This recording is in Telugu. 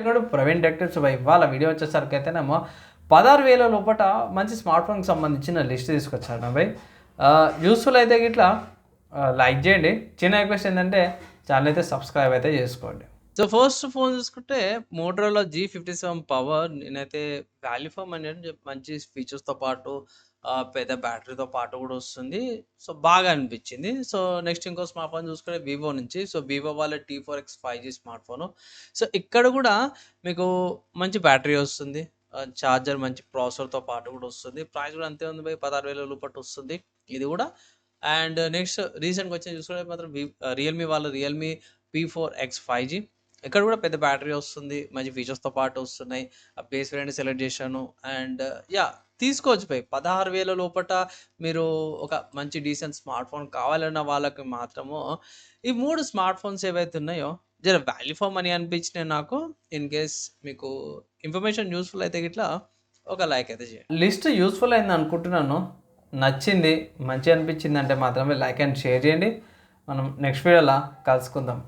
ఇక్కడ ప్రవీణ్ టెక్టివ్స్ బై ఇవాళ వీడియో వచ్చేసరికి అయితేనేమో 16,000 లోపట మంచి స్మార్ట్ ఫోన్కి సంబంధించిన లిస్ట్ తీసుకొచ్చాను బై. యూస్ఫుల్ అయితే గిట్లా లైక్ చేయండి. చిన్న రిక్వెస్ట్ ఏంటంటే ఛానల్ అయితే సబ్స్క్రైబ్ అయితే చేసుకోండి. సో ఫస్ట్ ఫోన్ చూసుకుంటే మోటరోలా G57 పవర్. నేనైతే వాల్యూ ఫర్ మనీ అని మంచి ఫీచర్స్తో పాటు పెద్ద బ్యాటరీతో పాటు కూడా వస్తుంది. సో బాగా అనిపించింది. సో నెక్స్ట్ ఇంకో స్మార్ట్ ఫోన్ చూసుకుంటే వివో నుంచి. సో వివో వాళ్ళ T4X 5G smart phone. So ఇక్కడ కూడా మీకు మంచి బ్యాటరీ వస్తుంది. చార్జర్ మంచి ప్రాసెసర్తో పాటు కూడా వస్తుంది. ప్రైస్ కూడా అంతే ఉంది బై, 16,000 లోపట వస్తుంది ఇది కూడా. అండ్ నెక్స్ట్ రీసెంట్గా వచ్చి చూసుకుంటే మాత్రం రియల్మీ వాళ్ళ రియల్మీ P4X 5G. ఇక్కడ కూడా పెద్ద బ్యాటరీ వస్తుంది, మంచి ఫీచర్స్తో పాటు వస్తున్నాయి. ఆ బేస్ వేరియంట్ సెలెక్ట్ చేశాను. అండ్ తీసుకోవచ్చు పై 16,000 లోపట మీరు ఒక మంచి డీసెంట్ స్మార్ట్ ఫోన్ కావాలన్న వాళ్ళకి మాత్రము ఈ 3 స్మార్ట్ ఫోన్స్ ఏవైతే ఉన్నాయో జర వాల్యూ ఫర్ మనీ అనిపించినాయి నాకు. ఇన్ కేస్ మీకు ఇన్ఫర్మేషన్ యూస్ఫుల్ అయితే గిట్లా ఒక లైక్ అయితే చేయండి. లిస్ట్ యూస్ఫుల్ అయింది అనుకుంటున్నాను. నచ్చింది, మంచి అనిపించింది అంటే మాత్రమే లైక్ అండ్ షేర్ చేయండి. మనం నెక్స్ట్ వీడియోలో కలుసుకుందాం.